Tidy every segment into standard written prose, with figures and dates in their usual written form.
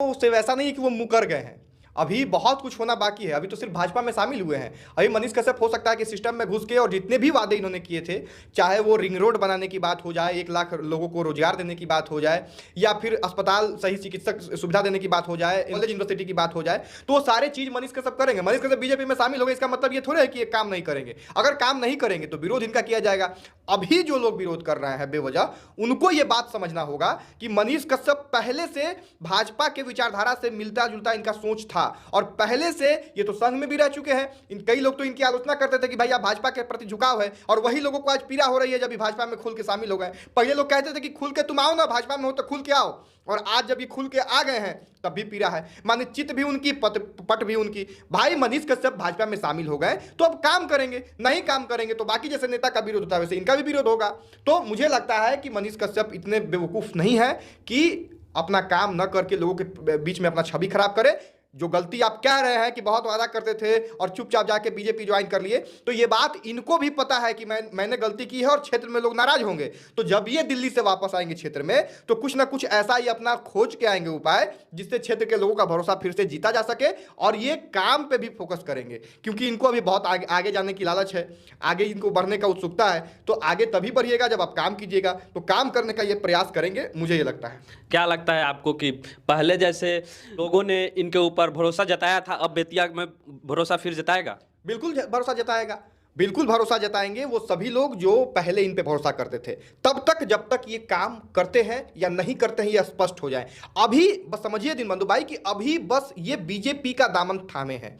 तो उससे वैसा नहीं है कि वो मुकर गए हैं, अभी बहुत कुछ होना बाकी है। अभी तो सिर्फ भाजपा में शामिल हुए हैं। अभी मनीष कश्यप हो सकता है कि सिस्टम में घुस के और जितने भी वादे इन्होंने किए थे, चाहे वो रिंग रोड बनाने की बात हो जाए, 1 लाख लोगों को रोजगार देने की बात हो जाए, या फिर अस्पताल सही चिकित्सक सुविधा देने की बात हो जाए, कॉलेज यूनिवर्सिटी की बात हो जाए, तो वो सारे चीज मनीष कश्यप करेंगे। मनीष कश्यप बीजेपी में शामिल हो गए, इसका मतलब ये थोड़ा है कि ये काम नहीं करेंगे। अगर काम नहीं करेंगे तो विरोध इनका किया जाएगा। अभी जो लोग विरोध कर रहे हैं बेवजह, उनको ये बात समझना होगा कि मनीष कश्यप पहले से भाजपा के विचारधारा से मिलता जुलता इनका सोच था, और पहले से ये तो संघ में भी रह चुके हैं। कई लोग तो इनकी आलोचना करते थे कि भाई आप भाजपा के प्रति झुकाव है, और वही लोगों को आज पीड़ा हो रही है जब भाजपा में खुल के शामिल हो गए। पहले लोग कहते थे कि खुल के तुम आओ ना, भाजपा में हो तो खुल के आओ, और आज जब ये खुल के आ गए हैं तब भी पीड़ा है। माने चित भी उनकी, पट भी उनकी। भाई मनीष कश्यप भाजपा में शामिल हो गए तो अब काम करेंगे, नहीं काम करेंगे तो बाकी जैसे नेता का विरोध होता है वैसे इनका भी विरोध होगा। तो मुझे लगता है कि मनीष कश्यप इतने बेवकूफ नहीं है कि अपना काम न करके लोगों के बीच में अपना छवि खराब करे। जो गलती आप कह रहे हैं कि बहुत वादा करते थे और चुपचाप जाके बीजेपी ज्वाइन कर लिए, तो ये बात इनको भी पता है कि मैंने गलती की है और क्षेत्र में लोग नाराज होंगे। तो जब ये दिल्ली से वापस आएंगे क्षेत्र में, तो कुछ ना कुछ ऐसा ही अपना खोज के आएंगे उपाय, जिससे क्षेत्र के लोगों का भरोसा फिर से जीता जा सके, और ये काम पे भी फोकस करेंगे। क्योंकि इनको अभी बहुत आगे जाने की लालच है, आगे इनको बढ़ने का उत्सुकता है। तो आगे तभी बढ़िएगा जब आप काम कीजिएगा। तो काम करने का ये प्रयास करेंगे, मुझे ये लगता है। क्या लगता है आपको कि पहले जैसे लोगों ने इनके ऊपर भरोसा जताया था, अब बेतिया में भरोसा फिर जताएगा? बिल्कुल भरोसा जताएगा, बिल्कुल भरोसा जताएंगे वो सभी लोग जो पहले इन पे भरोसा करते थे। तब तक जब तक ये काम करते हैं या नहीं करते हैं ये स्पष्ट हो जाए। अभी बस समझिए दीनबंधु भाई कि अभी बस ये बीजेपी का दामन थामे हैं।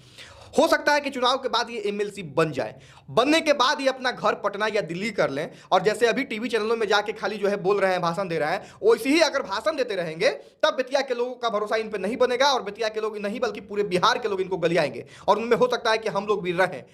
हो सकता है कि चुनाव के बाद ये एमएलसी बन जाए, बनने के बाद ये अपना घर पटना या दिल्ली कर लें, और जैसे अभी टीवी चैनलों में जाके खाली जो है बोल रहे हैं, भाषण दे रहे हैं, वैसे ही अगर भाषण देते रहेंगे तब बेतिया के लोगों का भरोसा इन पे नहीं बनेगा, और बेतिया के लोग नहीं बल्कि पूरे बिहार के लोग इनको गलियाएंगे, और उनमें हो सकता है कि हम लोग भी रहें।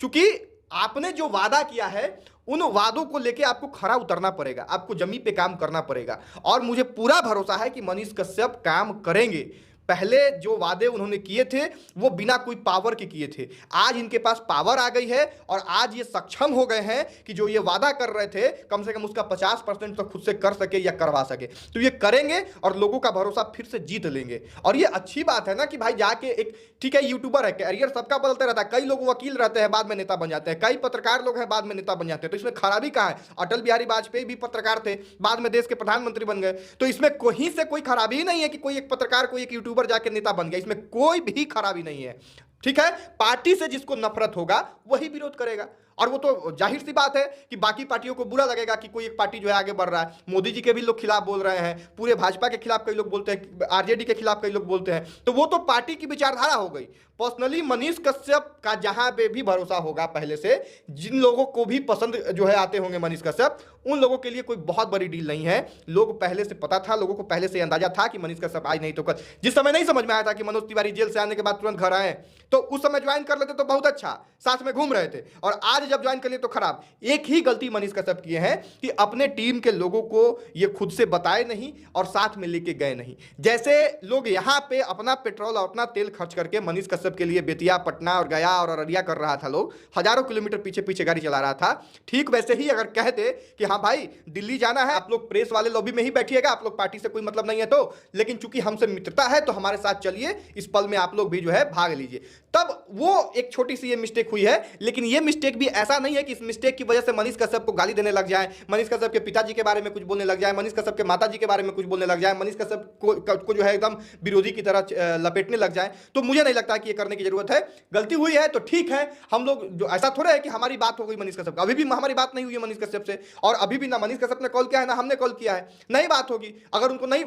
चूंकि आपने जो वादा किया है उन वादों को लेके आपको खरा उतरना पड़ेगा, आपको जमीन पे काम करना पड़ेगा, और मुझे पूरा भरोसा है कि मनीष कश्यप काम करेंगे। पहले जो वादे उन्होंने किए थे वो बिना कोई पावर के किए थे। आज इनके पास पावर आ गई है, और आज ये सक्षम हो गए हैं कि जो ये वादा कर रहे थे कम से कम उसका 50% तो खुद से कर सके या करवा सके। तो ये करेंगे और लोगों का भरोसा फिर से जीत लेंगे। और ये अच्छी बात है ना कि भाई जाके एक, ठीक है यूट्यूबर है, कैरियर सबका बदलते रहता है। कई लोग वकील रहते हैं बाद में नेता बन जाते हैं, कई पत्रकार लोग हैं बाद में नेता बन जाते हैं। तो इसमें खराबी कहाँ है? अटल बिहारी वाजपेयी भी पत्रकार थे, बाद में देश के प्रधानमंत्री बन गए। तो इसमें कहीं से कोई खराबी ही नहीं है कि कोई एक पत्रकार, कोई एक यूट्यूबर जाके नेता बन गया। इसमें कोई भी खराबी नहीं है। ठीक है, पार्टी से जिसको नफरत होगा वही विरोध करेगा, और वो तो जाहिर सी बात है कि बाकी पार्टियों को बुरा लगेगा कि कोई एक पार्टी जो है आगे बढ़ रहा है। मोदी जी के भी लोग खिलाफ बोल रहे हैं, पूरे भाजपा के खिलाफ कई लोग बोलते हैं, आरजेडी के खिलाफ कई लोग बोलते हैं। तो वो तो पार्टी की विचारधारा हो गई। पर्सनली मनीष कश्यप का जहां पे भी भरोसा होगा, पहले से जिन लोगों को भी पसंद जो है आते होंगे मनीष कश्यप, उन लोगों के लिए कोई बहुत बड़ी डील नहीं है। लोग पहले से पता था, लोगों को पहले से अंदाजा था कि मनीष कश्यप आज नहीं तो कल। जिस समय नहीं समझ में आया था कि मनोज तिवारी जेल से आने के बाद तुरंत घर आए, तो उस समय ज्वाइन कर लेते तो बहुत अच्छा, साथ में घूम रहे थे। और आज जब ज्वाइन कर लिए तो खराब। एक ही गलती मनीष कश्यप किए हैं कि अपने टीम के लोगों को ये खुद से बताए नहीं और साथ में लेके गए नहीं। जैसे लोग यहाँ पे अपना पेट्रोल और अपना तेल खर्च करके मनीष कश्यप के लिए बेतिया, पटना और गया और अररिया कर रहा था, लोग हजारों किलोमीटर पीछे पीछे गाड़ी चला रहा था, ठीक वैसे ही अगर कहते कि हाँ भाई दिल्ली जाना है, आप लोग प्रेस वाले लॉबी में ही बैठिएगा, आप लोग पार्टी से कोई मतलब नहीं है, तो लेकिन चूंकि हमसे मित्रता है तो हमारे साथ चलिए, इस पल में आप लोग भी जो है भाग लीजिए, तब वो एक छोटी सी ये मिस्टेक हुई है। लेकिन ये मिस्टेक भी ऐसा नहीं है कि इस मिस्टेक की वजह से मनीष कश्यप को गाली देने लग जाए, मनीष कश्यप के पिताजी के बारे में कुछ बोलने लग जाए, मनीष कश्यप के माताजी के बारे में कुछ बोलने लग जाए, मनीष कश्यप को जो है एकदम विरोधी की तरह लपेटने लग जाए। तो मुझे नहीं लगता कि ये करने की जरूरत है। गलती हुई है तो ठीक है, हम लोग जो, ऐसा थोड़ा है कि हमारी बात हो गई मनीष कश्यप, अभी भी हमारी बात नहीं हुई है मनीष कश्यप से, और अभी भी ना मनीष कश्यप ने कॉल किया है ना हमने कॉल किया है। नहीं बात होगी, अगर उनको नहीं,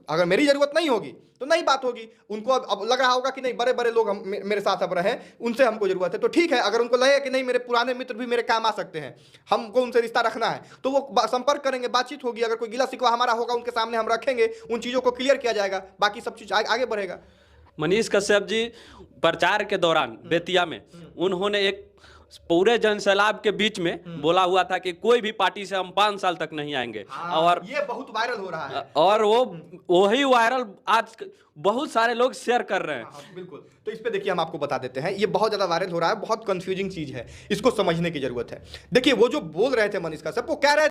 अगर मेरी जरूरत नहीं होगी तो नहीं बात होगी। उनको अब लग रहा होगा कि नहीं बड़े बड़े लोग मेरे साथ अब रहे, उनसे हमको जरूरत है, तो ठीक है। अगर उनको लगे कि नहीं मेरे पुराने मित्र भी मेरे काम आ सकते हैं, हमको उनसे रिश्ता रखना है, तो वो संपर्क करेंगे, बातचीत होगी। अगर कोई गिला शिकवा हमारा होगा उनके सामने हम रखेंगे, उन चीज़ों को क्लियर किया जाएगा, बाकी सब चीज़ आगे बढ़ेगा। मनीष कश्यप जी प्रचार के दौरान बेतिया में उन्होंने एक पूरे जनसैलाब के बीच में बोला हुआ था कि कोई भी पार्टी से हम 5 साल तक नहीं आएंगे। और ये बहुत वायरल हो रहा है, और वही वायरल आज बहुत सारे लोग शेयर कर रहे हैं। बिल्कुल। तो इस पे देखिए हम आपको बता देते हैं, ये बहुत ज्यादा वायरल हो रहा है, बहुत कंफ्यूजिंग चीज है, इसको समझने की जरूरत है। देखिए वो जो बोल रहे थे मनीष कश्यप, वो कह रहे